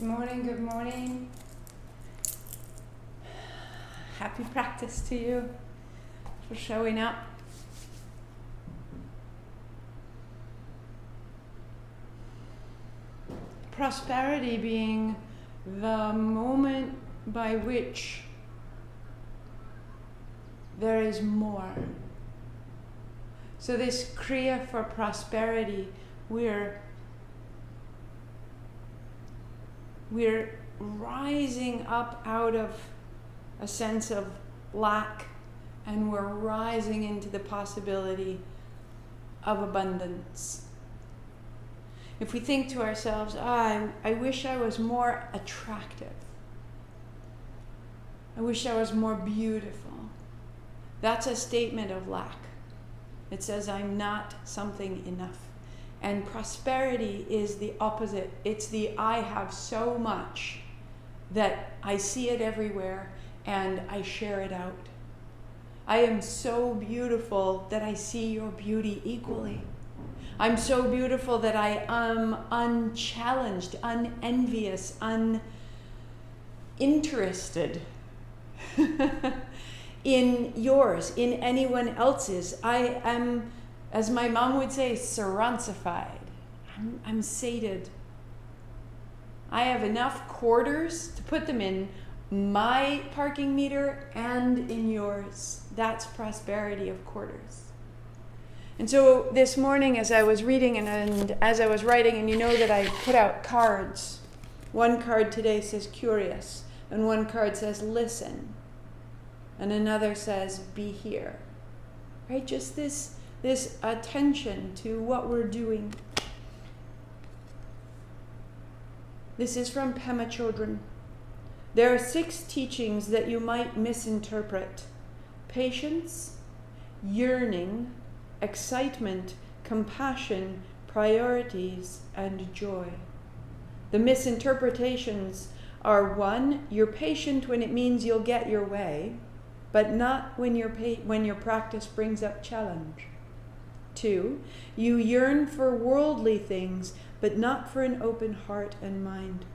morning, good morning. Happy practice to you for showing up. Prosperity being the moment by which there is more. So this kriya for prosperity, we're rising up out of a sense of lack, and we're rising into the possibility of abundance. If we think to ourselves, I wish I was more attractive. I wish I was more beautiful. That's a statement of lack. It says I'm not something enough. And prosperity is the opposite. It's the I have so much that I see it everywhere and I share it out. I am so beautiful that I see your beauty equally. I'm so beautiful that I am unchallenged, unenvious, uninterested in yours, in anyone else's. I am, as my mom would say, saransified. I'm sated. I have enough quarters to put them in my parking meter and in yours. That's prosperity of quarters. And so this morning as I was reading and as I was writing, and you know that I put out cards. One card today says curious, and one card says listen, and another says be here. Right? Just this attention to what we're doing. This is from Pema Chodron. There are 6 teachings that you might misinterpret: patience, yearning, excitement, compassion, priorities, and joy. The misinterpretations are: 1, you're patient when it means you'll get your way, but not when your practice brings up challenge. 2, you yearn for worldly things, but not for an open heart and mind.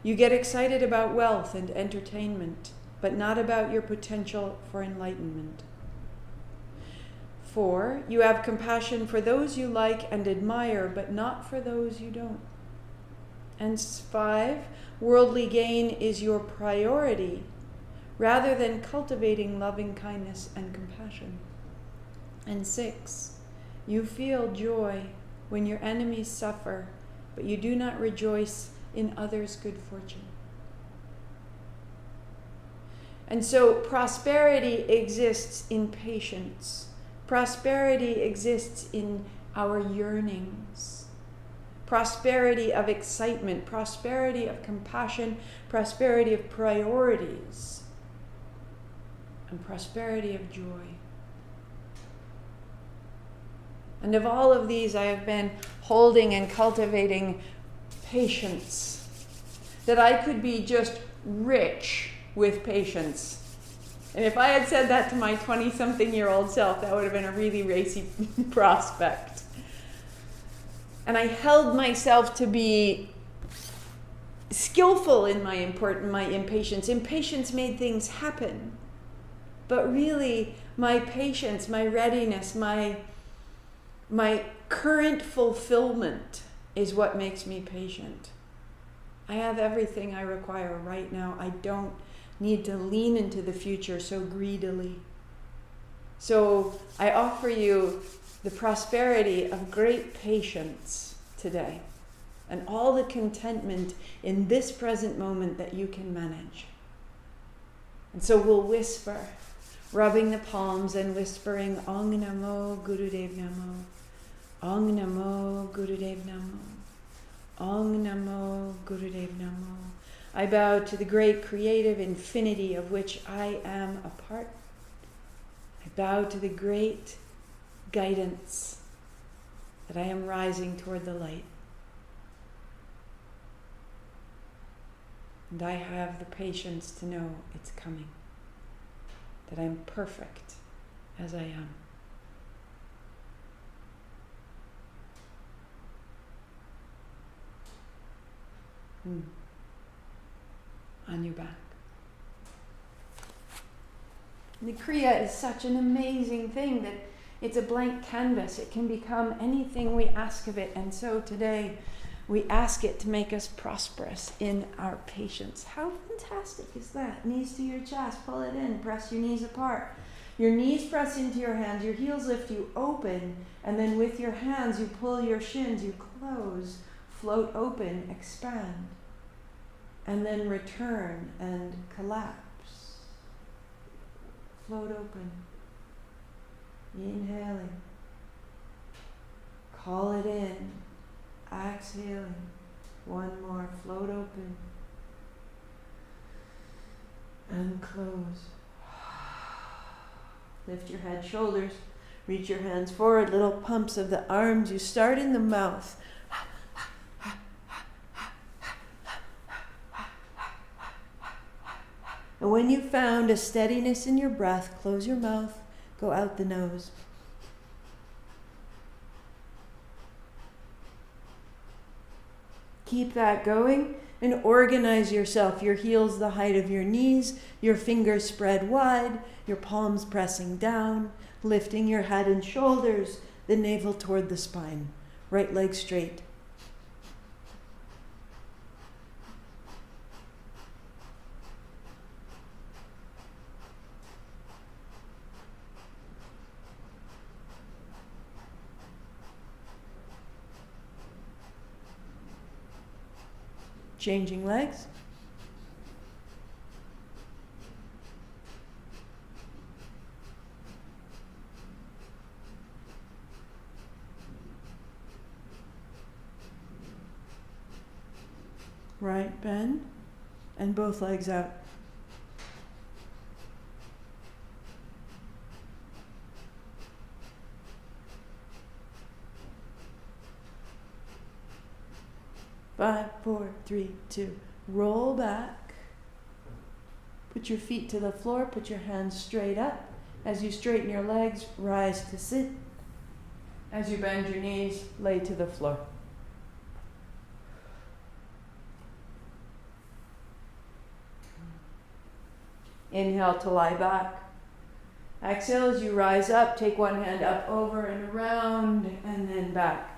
You get excited about wealth and entertainment, but not about your potential for enlightenment. 4, you have compassion for those you like and admire, but not for those you don't. And 5, worldly gain is your priority, rather than cultivating loving kindness and compassion. And 6, you feel joy when your enemies suffer, but you do not rejoice in others' good fortune. And so prosperity exists in patience. Prosperity exists in our yearnings. Prosperity of excitement, prosperity of compassion, prosperity of priorities, and prosperity of joy. And of all of these, I have been holding and cultivating patience. That I could be just rich with patience. And if I had said that to my 20-something-year-old self, that would have been a really racy prospect. And I held myself to be skillful in my impatience. Impatience made things happen. But really, my patience, my readiness, my current fulfillment is what makes me patient. I have everything I require right now. I don't need to lean into the future so greedily. So I offer you the prosperity of great patience today, and all the contentment in this present moment that you can manage. And so we'll whisper, rubbing the palms and whispering, Ong Namo Gurudev Namo, Ong Namo Gurudev Namo, Ong Namo Gurudev Namo. I bow to the great creative infinity of which I am a part. I bow to the great guidance that I am rising toward the light. And I have the patience to know it's coming, that I'm perfect as I am. on your back. The Kriya is such an amazing thing that it's a blank canvas. It can become anything we ask of it. And so today we ask it to make us prosperous in our patience. How fantastic is that? Knees to your chest, pull it in, press your knees apart. Your knees press into your hands, your heels lift you open, and then with your hands you pull your shins, you close, float open, expand, and then return and collapse. Float open. Inhaling. Call it in. Exhaling. One more. Float open. And close. Lift your head, shoulders. Reach your hands forward. Little pumps of the arms. You start in the mouth. And when you found a steadiness in your breath, close your mouth, go out the nose. Keep that going and organize yourself. Your heels the height of your knees, your fingers spread wide, your palms pressing down, lifting your head and shoulders, the navel toward the spine, right leg straight. Changing legs. Right bend and both legs out. Five, 4, 3, 2. Roll back. Put your feet to the floor. Put your hands straight up. As you straighten your legs, rise to sit. As you bend your knees, lay to the floor. Inhale to lie back. Exhale as you rise up. Take one hand up, over and around, and then back.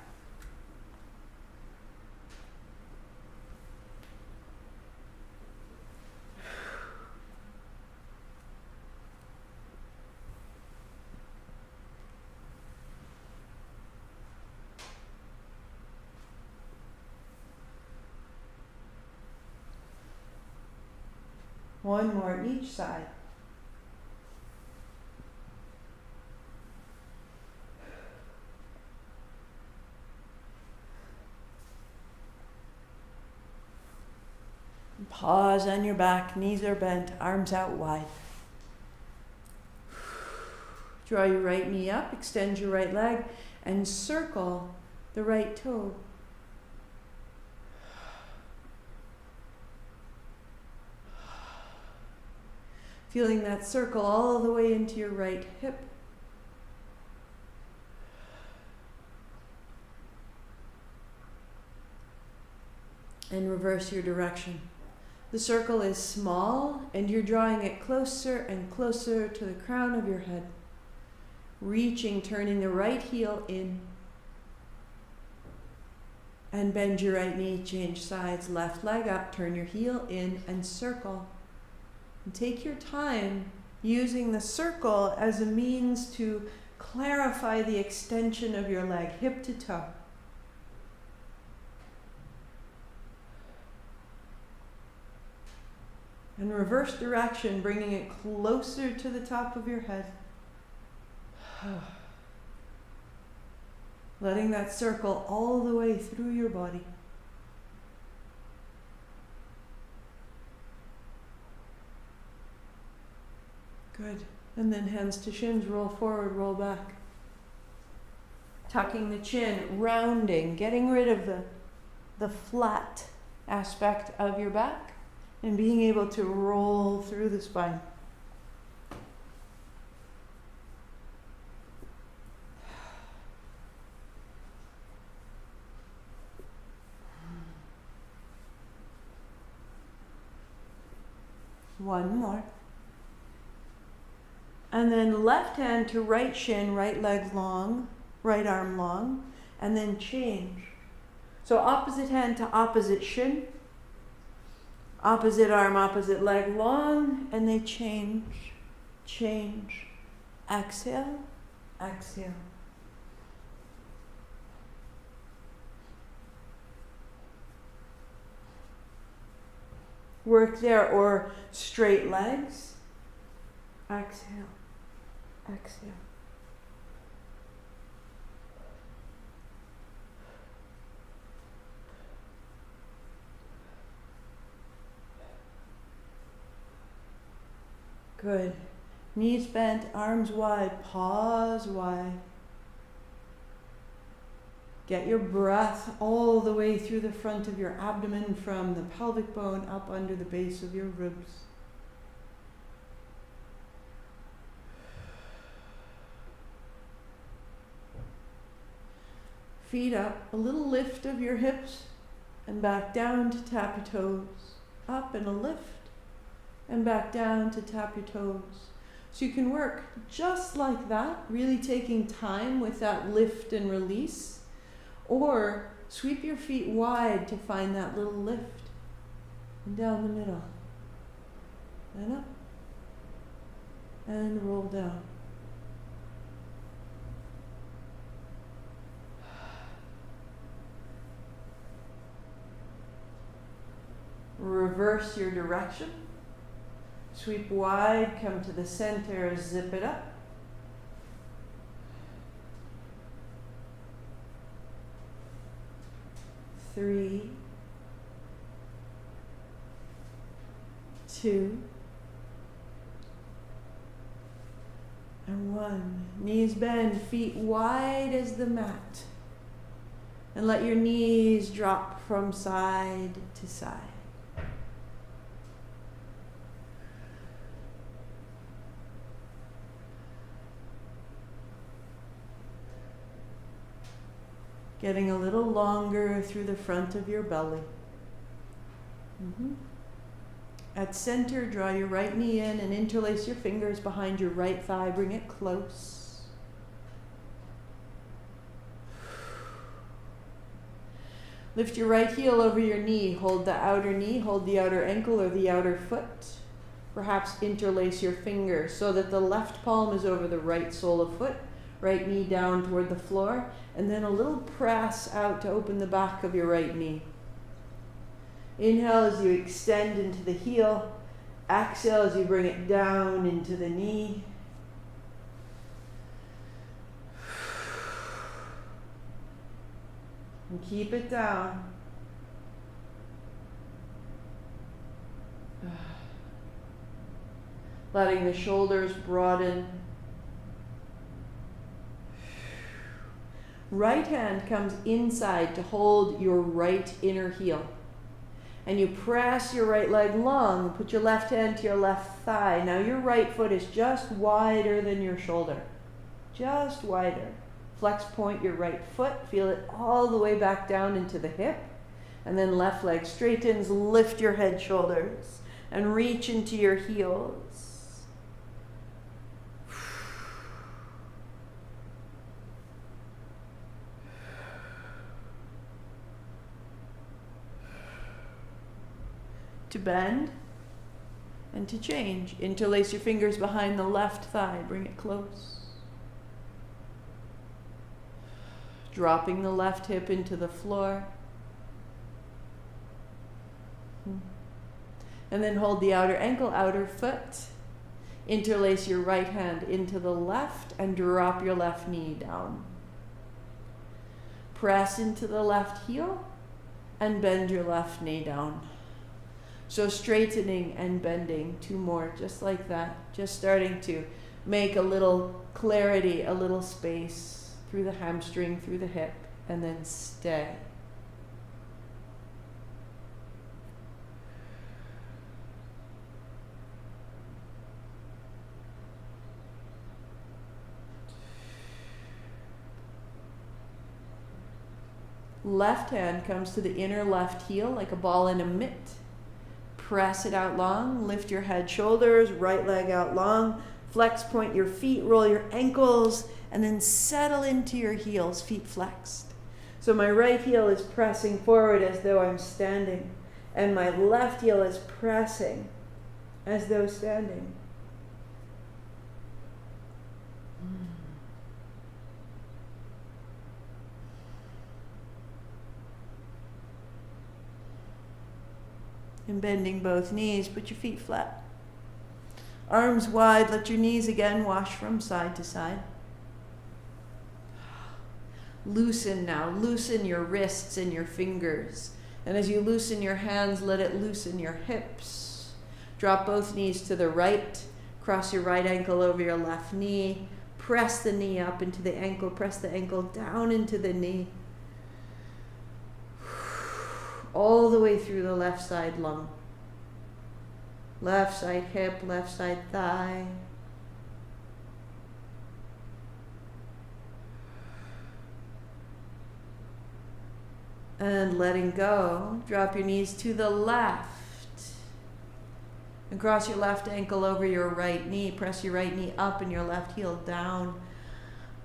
One more each side. Pause on your back, knees are bent, arms out wide. Draw your right knee up, extend your right leg, and circle the right toe. Feeling that circle all the way into your right hip. And reverse your direction. The circle is small and you're drawing it closer and closer to the crown of your head. Reaching, turning the right heel in. And bend your right knee, change sides, left leg up, turn your heel in and circle. And take your time using the circle as a means to clarify the extension of your leg, hip to toe. And reverse direction, bringing it closer to the top of your head. Letting that circle all the way through your body. Good. And then hands to shins, roll forward, roll back. Tucking the chin, rounding, getting rid of the flat aspect of your back and being able to roll through the spine. One more. And then left hand to right shin, right leg long, right arm long, and then change. So opposite hand to opposite shin, opposite arm, opposite leg long, and they change, change. Exhale, exhale. Work there, or straight legs. Exhale, exhale. Good. Knees bent, arms wide, pause wide. Get your breath all the way through the front of your abdomen, from the pelvic bone up under the base of your ribs. Feet up, a little lift of your hips and back down to tap your toes. Up and a lift and back down to tap your toes. So you can work just like that, really taking time with that lift and release, or sweep your feet wide to find that little lift, and down the middle, and up, and roll down. Reverse your direction. Sweep wide, come to the center, zip it up. Three, two, and one. Knees bend, feet wide as the mat. And let your knees drop from side to side. Getting a little longer through the front of your belly. At center, draw your right knee in and interlace your fingers behind your right thigh. Bring it close. Lift your right heel over your knee. Hold the outer knee, hold the outer ankle or the outer foot. Perhaps interlace your fingers so that the left palm is over the right sole of foot. Right knee down toward the floor, and then a little press out to open the back of your right knee. Inhale as you extend into the heel. Exhale as you bring it down into the knee. And keep it down. Letting the shoulders broaden. Right hand comes inside to hold your right inner heel. And you press your right leg long. Put your left hand to your left thigh. Now your right foot is just wider than your shoulder. Just wider. Flex point your right foot. Feel it all the way back down into the hip. And then left leg straightens. Lift your head, shoulders. And reach into your heels. To bend and to change. Interlace your fingers behind the left thigh. Bring it close. Dropping the left hip into the floor. And then hold the outer ankle, outer foot. Interlace your right hand into the left and drop your left knee down. Press into the left heel and bend your left knee down. So straightening and bending, two more, just like that. Just starting to make a little clarity, a little space through the hamstring, through the hip, and then stay. Left hand comes to the inner left heel like a ball in a mitt. press it out long. Lift your head, shoulders, right leg out long. Flex, point your feet, roll your ankles, and then settle into your heels, feet flexed. So my right heel is pressing forward as though I'm standing, and my left heel is pressing as though standing. And bending both knees, put your feet flat. Arms wide, let your knees again wash from side to side. Loosen now, loosen your wrists and your fingers. And as you loosen your hands, let it loosen your hips. Drop both knees to the right. Cross your right ankle over your left knee. Press the knee up into the ankle. Press the ankle down into the knee. All the way through the left side lung. Left side hip, left side thigh. And letting go, drop your knees to the left. And cross your left ankle over your right knee. Press your right knee up and your left heel down.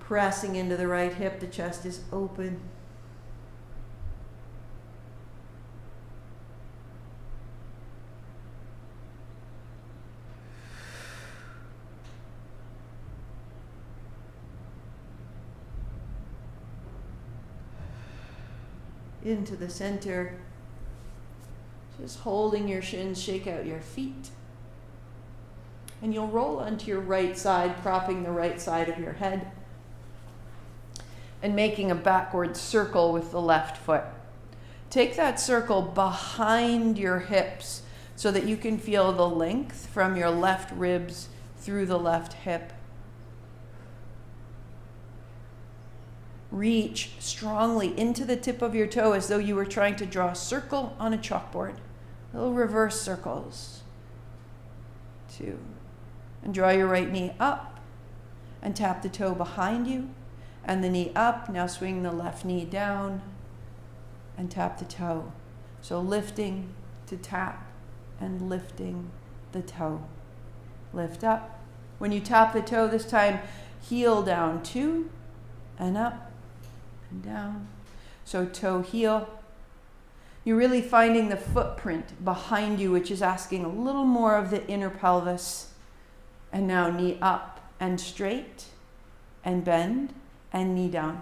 Pressing into the right hip, the chest is open. Into the center. Just holding your shins, shake out your feet. And you'll roll onto your right side, propping the right side of your head. And making a backward circle with the left foot. Take that circle behind your hips so that you can feel the length from your left ribs through the left hip. Reach strongly into the tip of your toe as though you were trying to draw a circle on a chalkboard. Little reverse circles. 2. And draw your right knee up and tap the toe behind you and the knee up. Now swing the left knee down and tap the toe. So lifting to tap and lifting the toe. Lift up. When you tap the toe this time, heel down 2 and up. Down. So toe, heel. You're really finding the footprint behind you, which is asking a little more of the inner pelvis. And now knee up and straight and bend and knee down.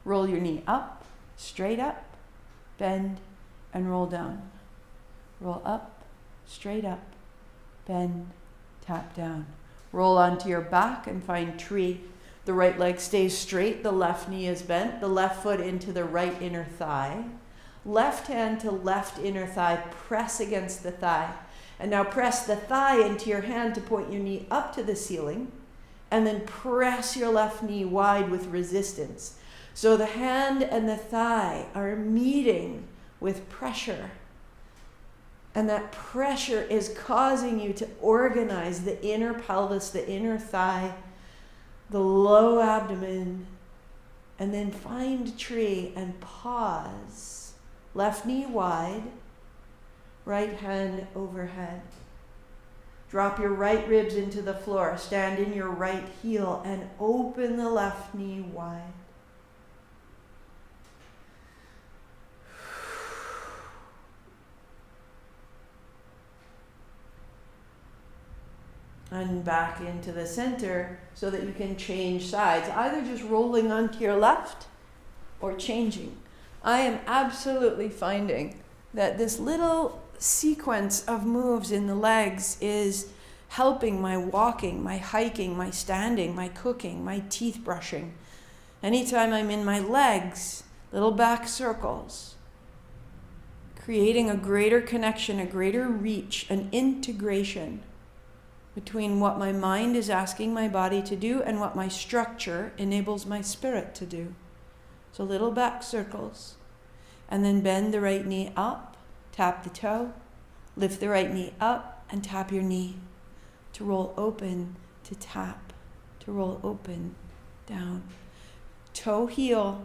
Roll your knee up, straight up, bend and roll down. Roll up, straight up, bend, tap down. Roll onto your back and find tree. The right leg stays straight, the left knee is bent, the left foot into the right inner thigh. Left hand to left inner thigh, press against the thigh. And now press the thigh into your hand to point your knee up to the ceiling. And then press your left knee wide with resistance. So the hand and the thigh are meeting with pressure. And that pressure is causing you to organize the inner pelvis, the inner thigh, the low abdomen, and then find tree and pause. Left knee wide, right hand overhead. Drop your right ribs into the floor. Stand in your right heel and open the left knee wide. And back into the center so that you can change sides, either just rolling onto your left or changing. I am absolutely finding that this little sequence of moves in the legs is helping my walking, my hiking, my standing, my cooking, my teeth brushing. Anytime I'm in my legs, little back circles, creating a greater connection, a greater reach, an integration between what my mind is asking my body to do and what my structure enables my spirit to do. So little back circles. And then bend the right knee up, tap the toe, lift the right knee up and tap your knee. To roll open, to tap, to roll open, down. Toe heel,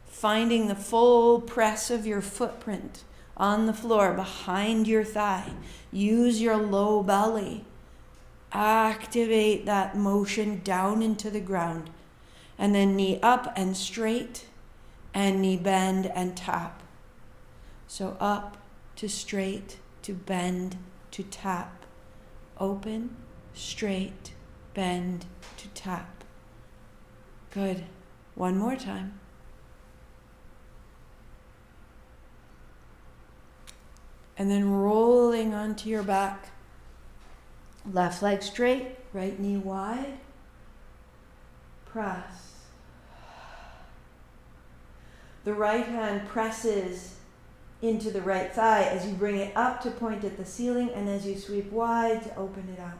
finding the full press of your footprint on the floor behind your thigh. Use your low belly. Activate that motion down into the ground. And then knee up and straight, and knee bend and tap. So up to straight, to bend, to tap. Open, straight, bend, to tap. Good. One more time. And then rolling onto your back. Left leg straight, right knee wide. Press. The right hand presses into the right thigh as you bring it up to point at the ceiling, and as you sweep wide to open it up.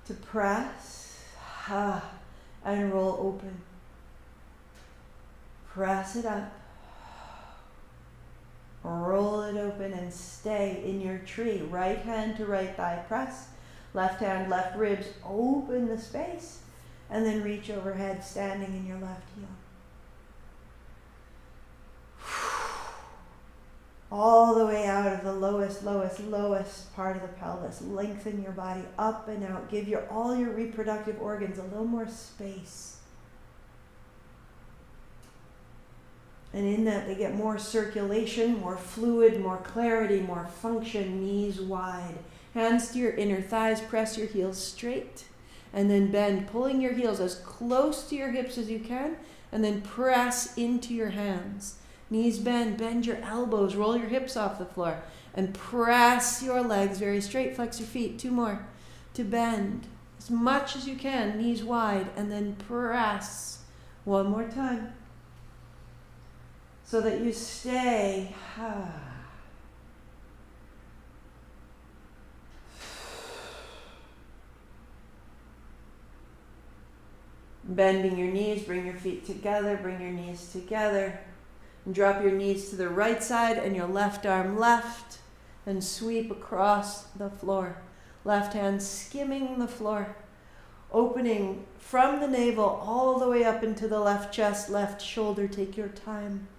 To press, and roll open. Press it up. Roll it open and stay in your tree. Right hand to right thigh, press. Left hand, left ribs, open the space. And then reach overhead, standing in your left heel. All the way out of the lowest part of the pelvis. Lengthen your body up and out. Give all your reproductive organs a little more space. And in that, they get more circulation, more fluid, more clarity, more function. Knees wide. Hands to your inner thighs. Press your heels straight. And then bend, pulling your heels as close to your hips as you can. And then press into your hands. Knees bend, bend your elbows, roll your hips off the floor, and press your legs very straight. Flex your feet. 2 more. To bend as much as you can, knees wide, and then press. 1 more time. So that you stay. Bending your knees, bring your feet together, bring your knees together. And drop your knees to the right side and your left arm left, and sweep across the floor. Left hand skimming the floor, opening from the navel all the way up into the left chest, left shoulder. Take your time.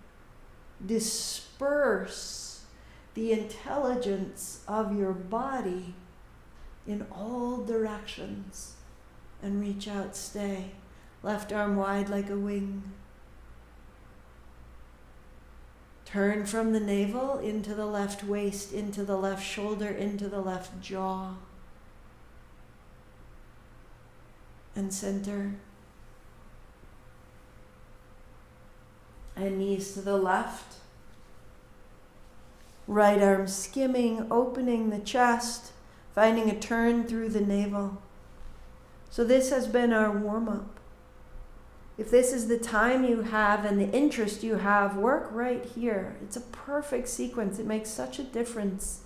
Disperse the intelligence of your body in all directions and reach out, stay. Left arm wide like a wing. Turn from the navel into the left waist, into the left shoulder, into the left jaw. And center. And knees to the left. Right arm skimming, opening the chest, finding a turn through the navel. So this has been our warm-up. If this is the time you have and the interest you have, work right here. It's a perfect sequence. It makes such a difference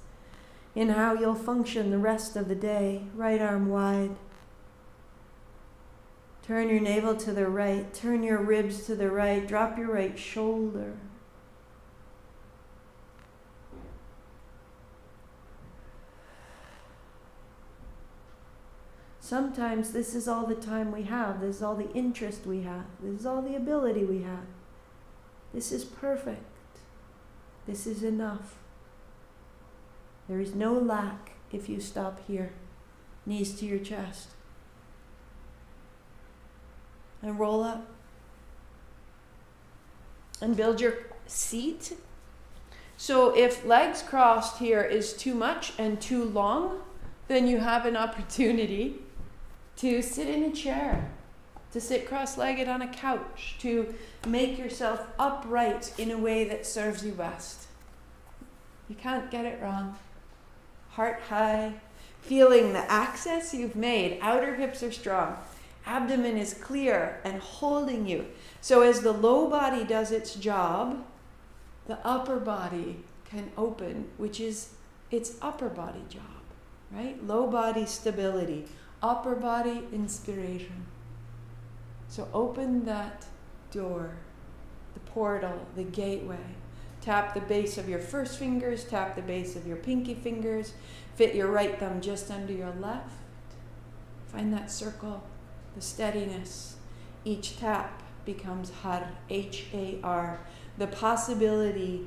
in how you'll function the rest of the day. Right arm wide. Turn your navel to the right. Turn your ribs to the right. Drop your right shoulder. Sometimes this is all the time we have. This is all the interest we have. This is all the ability we have. This is perfect. This is enough. There is no lack if you stop here. Knees to your chest. And roll up. And build your seat. So if legs crossed here is too much and too long, then you have an opportunity to sit in a chair, to sit cross-legged on a couch, to make yourself upright in a way that serves you best. You can't get it wrong. Heart high, feeling the access you've made. Outer hips are strong. Abdomen is clear and holding you. So as the low body does its job, the upper body can open, which is its upper body job, right? Low body stability. Upper body inspiration. So open that door, the portal, the gateway. Tap the base of your first fingers, tap the base of your pinky fingers. Fit your right thumb just under your left. Find that circle, the steadiness. Each tap becomes har, H-A-R. The possibility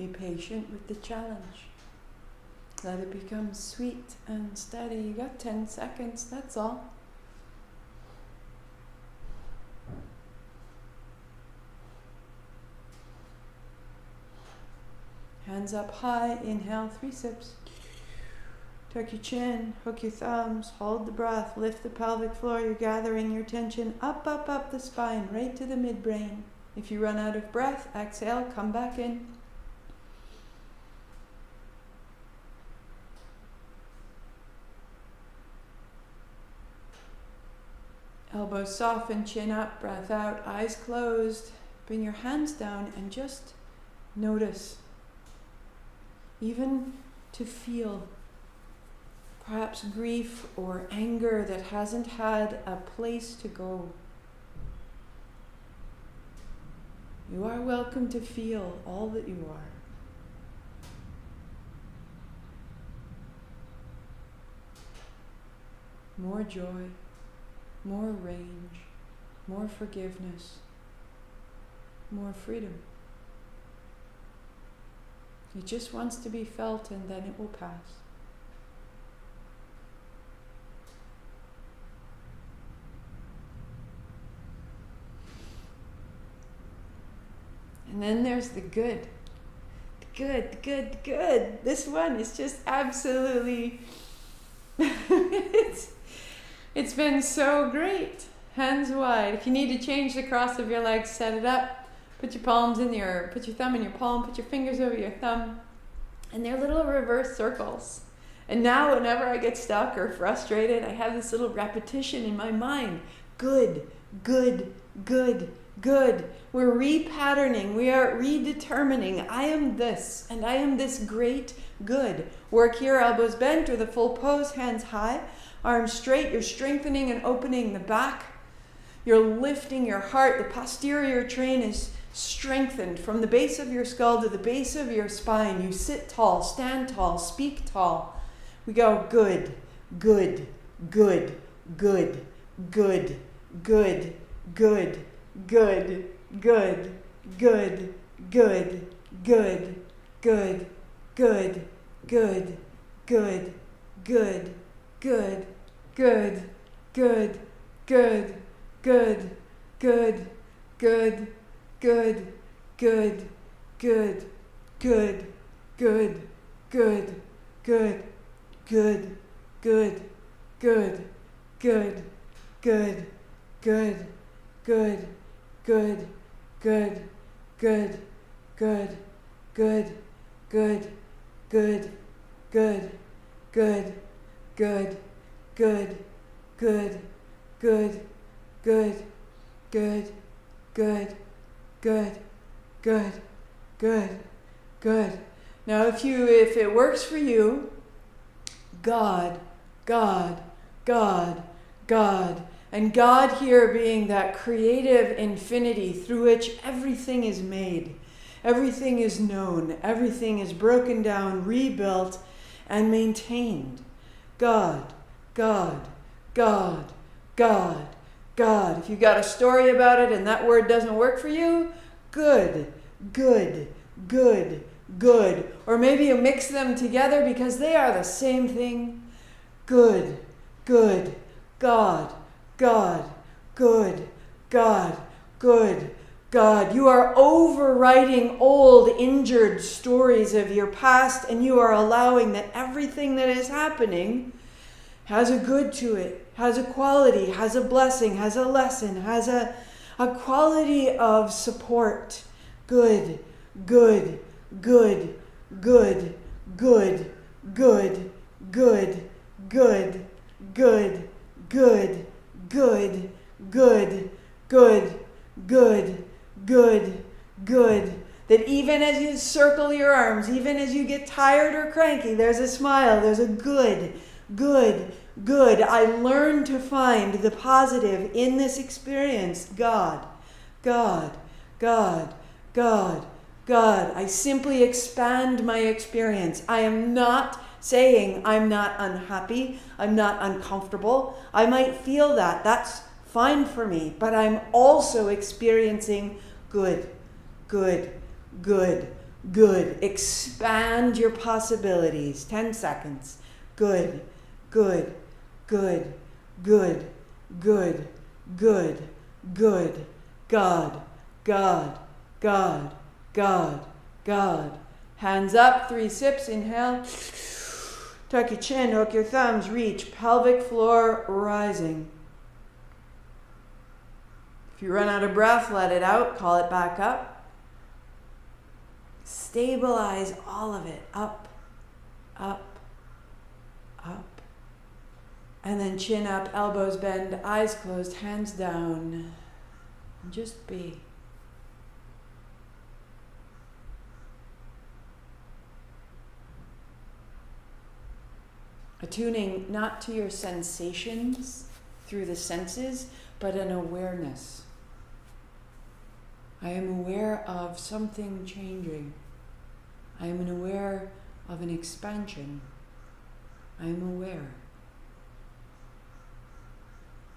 Be patient with the challenge. Let it become sweet and steady. You got 10 seconds, that's all. Hands up high, inhale, 3 sips. Tuck your chin, hook your thumbs, hold the breath, lift the pelvic floor. You're gathering your tension up, up, up the spine, right to the midbrain. If you run out of breath, exhale, come back in. Elbows soften, chin up, breath out, eyes closed. Bring your hands down and just notice. Even to feel perhaps grief or anger that hasn't had a place to go. You are welcome to feel all that you are. More joy, more range, more forgiveness, more freedom. It just wants to be felt, and then it will pass. And then there's the good. The good. This one is just absolutely, it's been so great. Hands wide. If you need to change the cross of your legs, set it up. Put your thumb in your palm, put your fingers over your thumb. And they're little reverse circles. And now whenever I get stuck or frustrated, I have this little repetition in my mind. Good. We're repatterning. We are redetermining. I am this, and I am this great good. Work here, elbows bent or the full pose, hands high, arms straight. You're strengthening and opening the back. You're lifting your heart. The posterior train is strengthened from the base of your skull to the base of your spine. You sit tall, stand tall, speak tall. We go good. Now if it works for you, God, and God here being that creative infinity through which everything is made, everything is known, everything is broken down, rebuilt, and maintained. God. If you got a story about it and that word doesn't work for you, good. Or maybe you mix them together because they are the same thing. Good. God. You are overwriting old injured stories of your past, and you are allowing that everything that is happening has a good to it, has a quality, has a blessing, has a lesson, has a quality of support. Good. That even as you circle your arms, even as you get tired or cranky, there's a smile, there's a good. I learn to find the positive in this experience. God. I simply expand my experience. I am not saying I'm not unhappy, I'm not uncomfortable. I might feel that. That's fine for me. But I'm also experiencing good. Good. Expand your possibilities. 10 seconds. Good, good, good, good, good, good, good. God, God, God, God, God. Hands up, 3 sips, inhale. Tuck your chin, hook your thumbs, reach, pelvic floor rising. If you run out of breath, let it out, call it back up. Stabilize all of it, up, up, up. And then chin up, elbows bend, eyes closed, hands down. And just be. Attuning not to your sensations through the senses, but an awareness. I am aware of something changing. I am aware of an expansion. I am aware.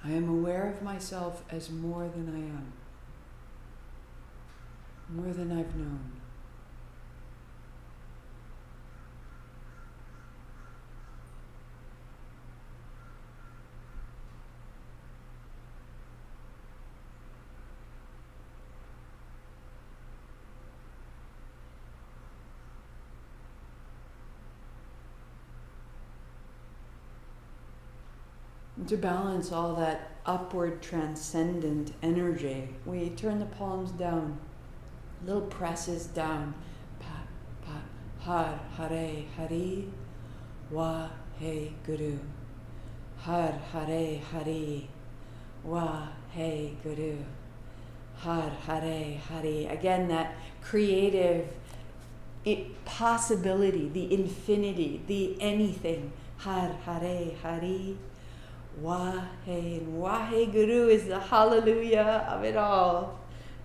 I am aware of myself as more than I am, more than I've known. And to balance all that upward transcendent energy, we turn the palms down, little presses down. Pa, pa, har, hare, hari, wa, hey, guru. Har, hare, hari, wa, hey, guru. Har, hare, hari. Again, that creative possibility, the infinity, the anything. Har, hare, hari. Wahe, and Wahe Guru is the hallelujah of it all.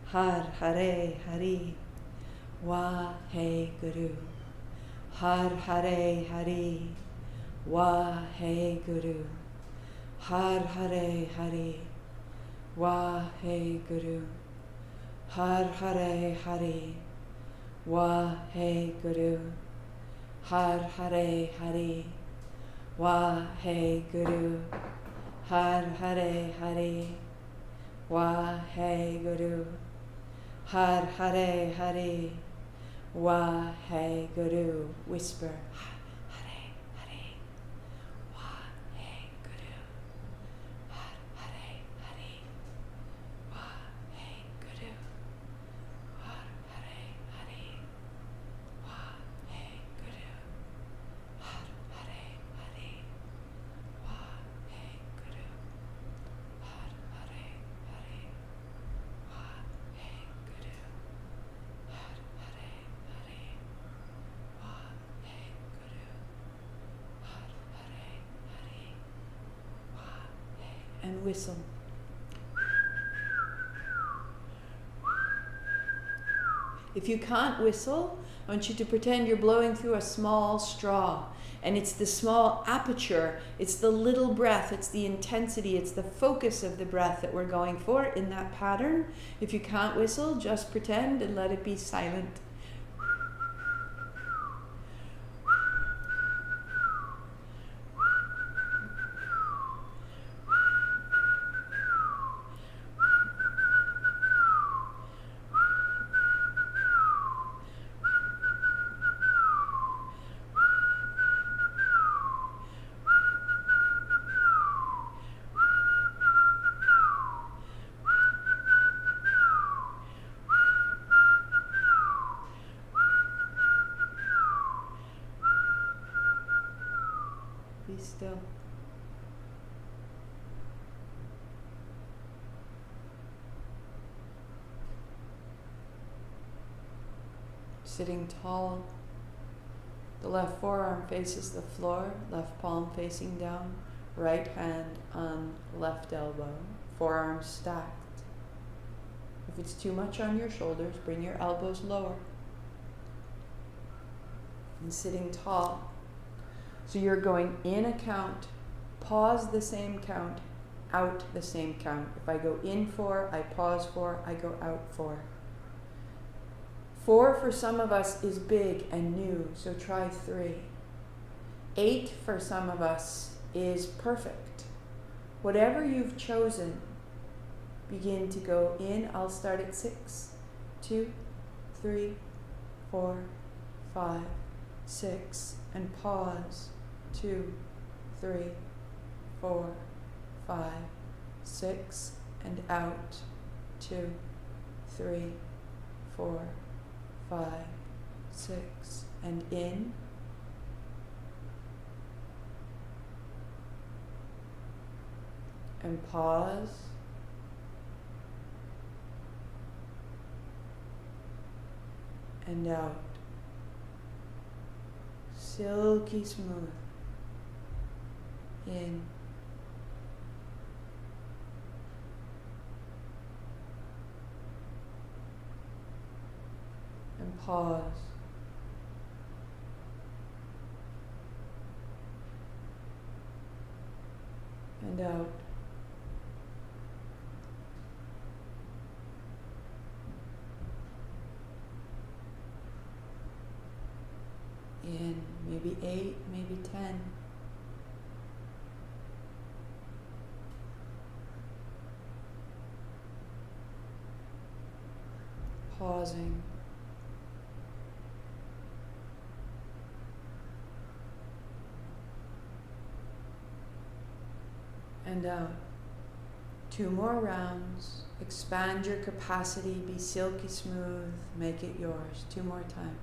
Har, Hare, Hari. Wahe Guru. Har, Hare, Hari. Wahe Guru. Har, Hare, Hari. Wahe Guru. Har, Hare, Hari. Wahe Guru. Har, Hare, Hari. Wahe Guru. Har, Hare, Hari. Wahe Guru. Har, Hare, Hari. Wahe Guru. Whisper. Hare, Hare. Wahe Guru. Har, Hare, Hari. Wahe Guru. Har, Hare, Hari. Wahe Guru. Har, Hare, Hari. Wahe Guru. Har, Hare, Hari. Wahe Guru. Har, Hare, Hari. Wahe Guru. Har, Hare, Hari. Wahe. And whistle. If you can't whistle, I want you to pretend you're blowing through a small straw. And it's the small aperture, it's the little breath, it's the intensity, it's the focus of the breath that we're going for in that pattern. If you can't whistle, just pretend and let it be silent. Be still. Sitting tall. The left forearm faces the floor, left palm facing down, right hand on left elbow, forearms stacked. If it's too much on your shoulders, bring your elbows lower. And sitting tall. So you're going in a count, pause the same count, out the same count. If I go in 4, I pause 4, I go out 4. 4 for some of us is big and new, so try 3. 8 for some of us is perfect. Whatever you've chosen, begin to go in. I'll start at 6, 2, 3, 4, 5, 6, and pause. 2, 3, 4, 5, 6, and out. 2, 3, 4, 5, 6, and in. And pause. And out. Silky smooth. In. And pause. And out. In, maybe 8, maybe 10. Pausing. And out. 2 more rounds. Expand your capacity, be silky smooth, make it yours. 2 more times.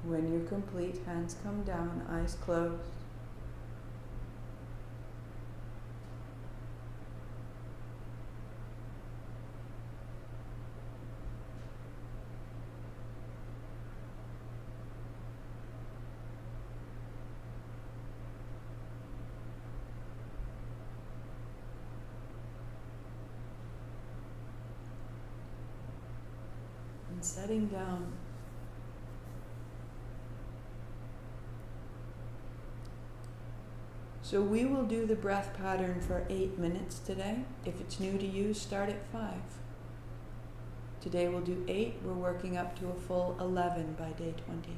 When you're complete, hands come down, eyes closed. And setting down. So we will do the breath pattern for 8 minutes today. If it's new to you, start at 5. Today we'll do 8. We're working up to a full 11 by day 20.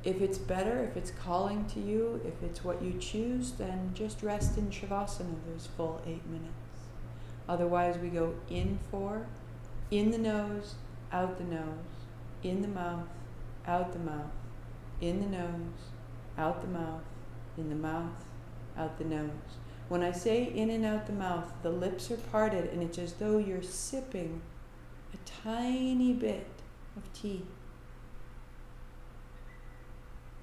If it's better, if it's calling to you, if it's what you choose, then just rest in Shavasana those full 8 minutes. Otherwise we go in 4, in the nose, out the nose, in the mouth, out the mouth. In the nose, out the mouth, in the mouth, out the nose. When I say in and out the mouth, the lips are parted and it's as though you're sipping a tiny bit of tea.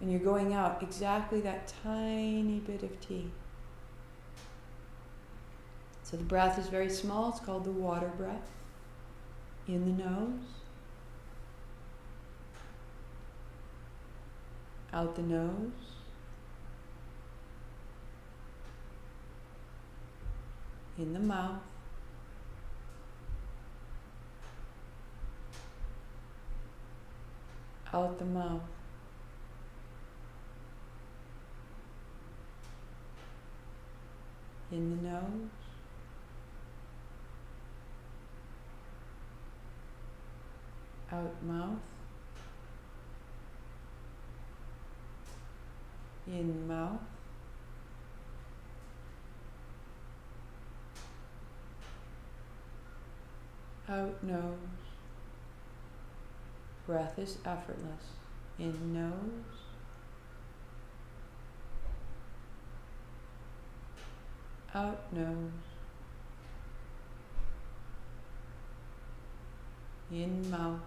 And you're going out exactly that tiny bit of tea. So the breath is very small. It's called the water breath. In the nose. Out the nose. In the mouth. Out the mouth. In the nose. Out mouth. In mouth. Out nose. Breath is effortless. In nose. Out nose. In mouth.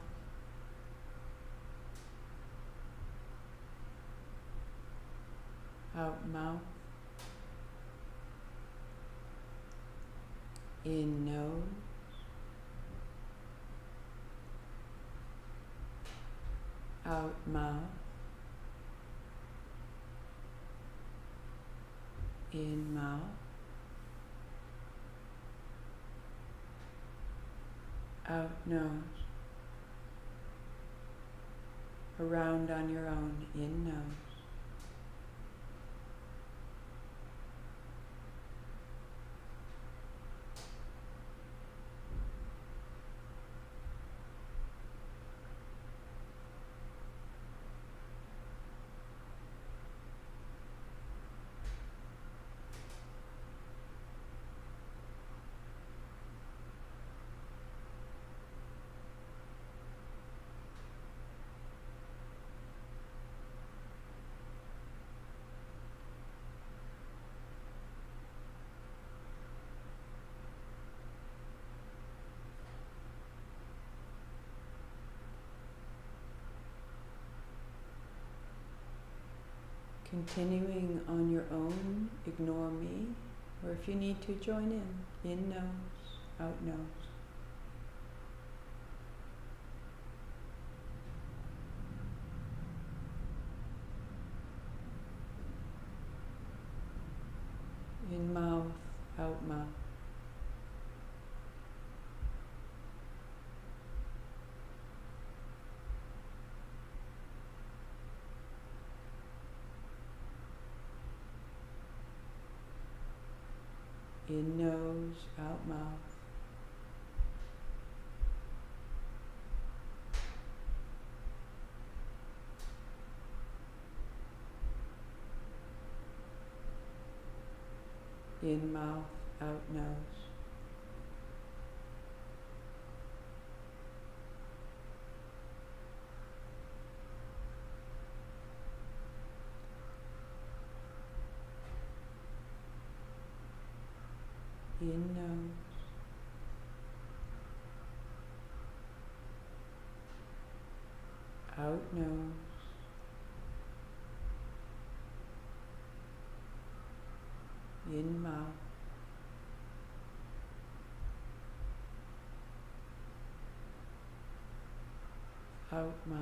Out mouth. In nose. Out mouth. In mouth. Out nose. Around on your own. In nose. Continuing on your own, ignore me, or if you need to, join in nose, out nose. In mouth, out mouth. In nose, out mouth. In mouth, out nose. In nose. Out nose. In mouth. Out mouth.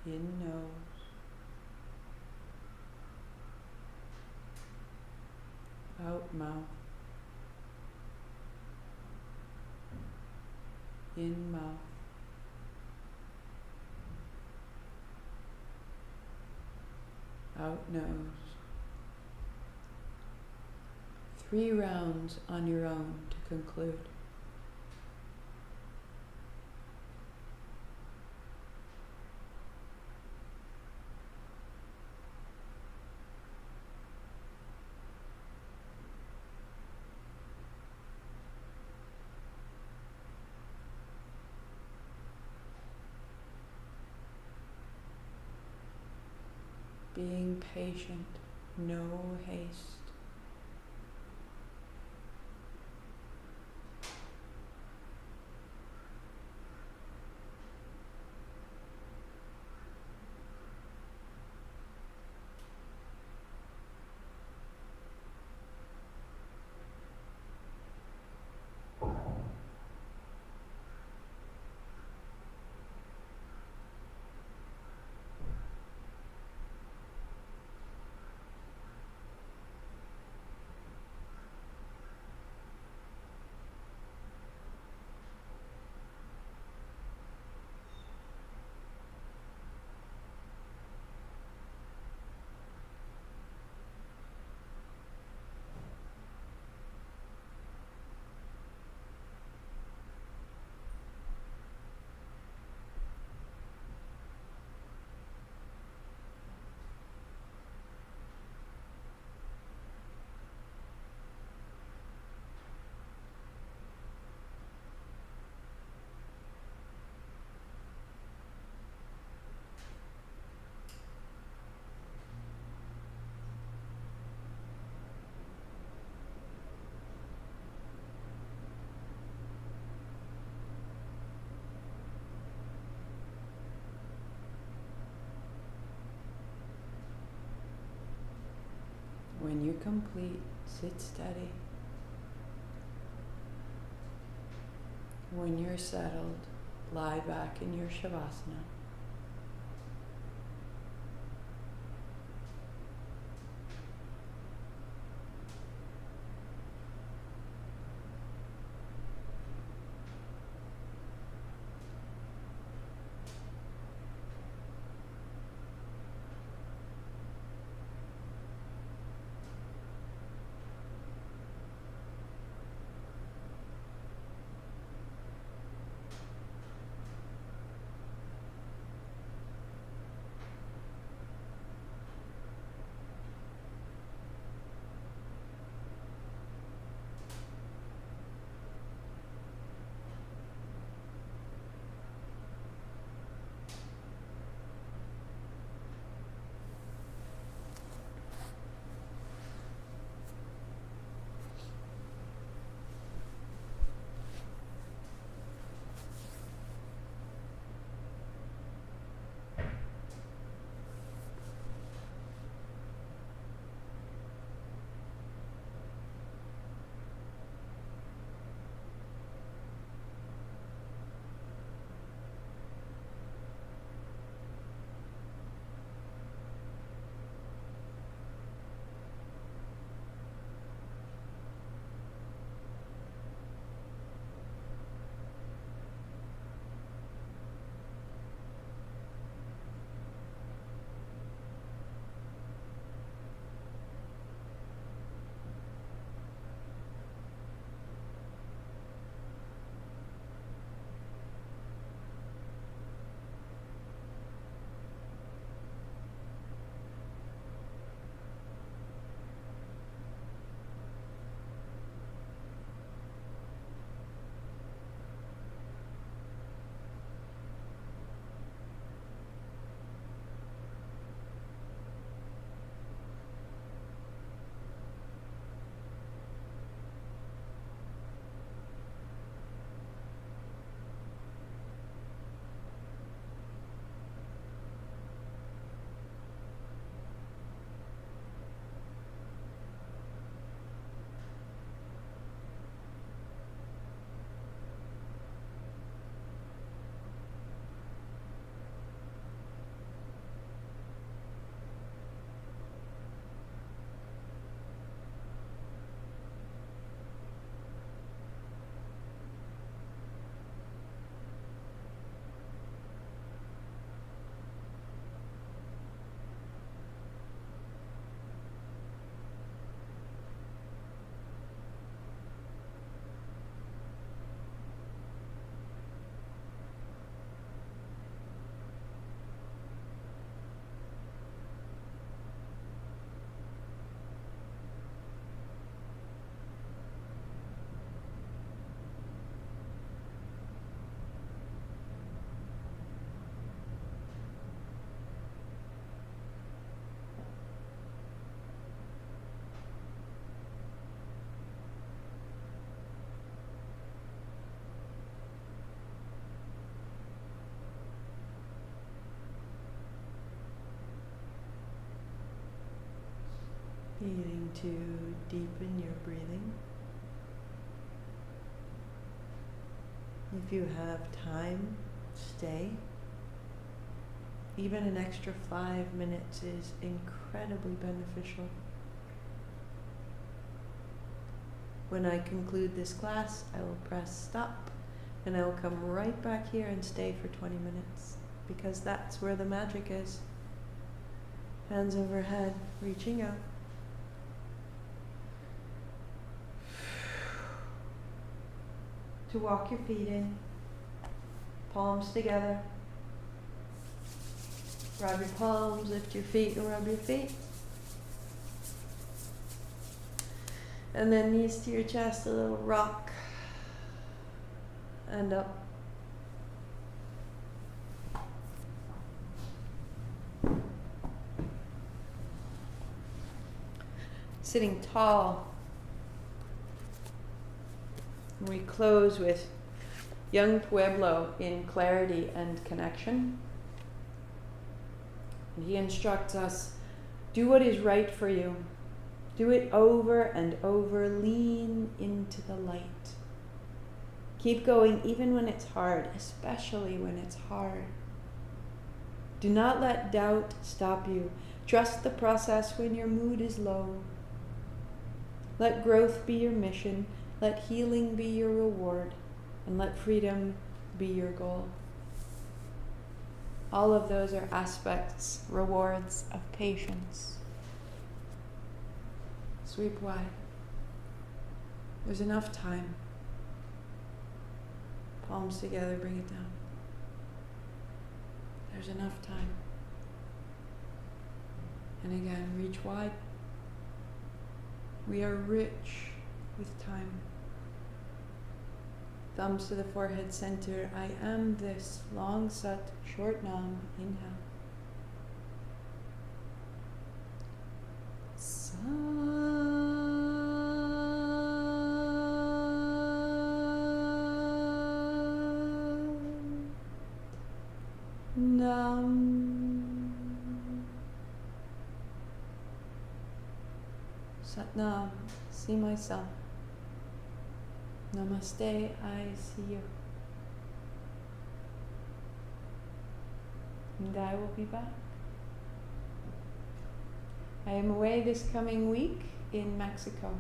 In nose. Out mouth. In mouth. Out nose. 3 rounds on your own to conclude. Being patient, no haste. you're complete, sit steady. When you're settled, lie back in your Shavasana. Beginning to deepen your breathing. If you have time, stay. Even an extra 5 minutes is incredibly beneficial. When I conclude this class, I will press stop and I will come right back here and stay for 20 minutes because that's where the magic is. Hands overhead, reaching out. To walk your feet in, palms together. Rub your palms, lift your feet and rub your feet. And then knees to your chest, a little rock. And up. Sitting tall. We close with Young Pueblo in Clarity and Connection. And he instructs us, do what is right for you. Do it over and over. Lean into the light. Keep going even when it's hard, especially when it's hard. Do not let doubt stop you. Trust the process when your mood is low. Let growth be your mission. Let healing be your reward. And let freedom be your goal. All of those are aspects, rewards of patience. Sweep wide. There's enough time. Palms together, bring it down. There's enough time. And again, reach wide. We are rich with time. Thumbs to the forehead center. I am this. Long sat, short nam. Inhale. Satnam, see myself. Namaste, I see you. And I will be back. I am away this coming week in Mexico.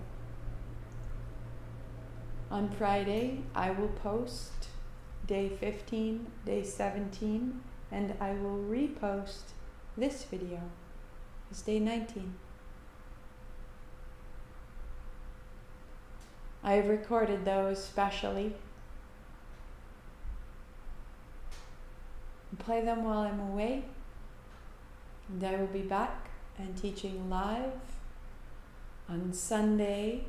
On Friday, I will post day 15, day 17, and I will repost this video. It's day 19. I have recorded those specially and play them while I'm away, and I will be back and teaching live on Sunday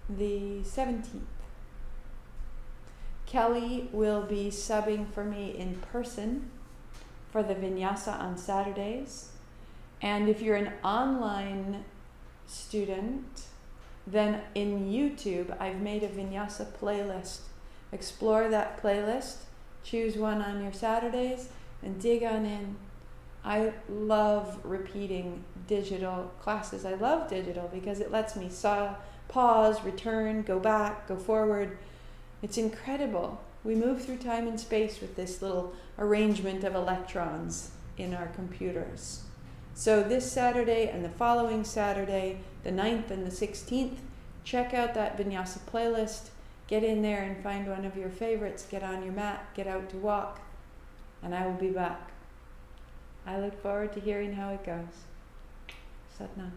the 17th. Kelly will be subbing for me in person for the vinyasa on Saturdays, and if you're an online student, then in YouTube, I've made a vinyasa playlist. Explore that playlist, choose one on your Saturdays, and dig on in. I love repeating digital classes. I love digital because it lets me pause, return, go back, go forward. It's incredible. We move through time and space with this little arrangement of electrons in our computers. So this Saturday and the following Saturday, the 9th and the 16th, check out that vinyasa playlist, get in there and find one of your favorites, get on your mat, get out to walk, and I will be back. I look forward to hearing how it goes. Satnam.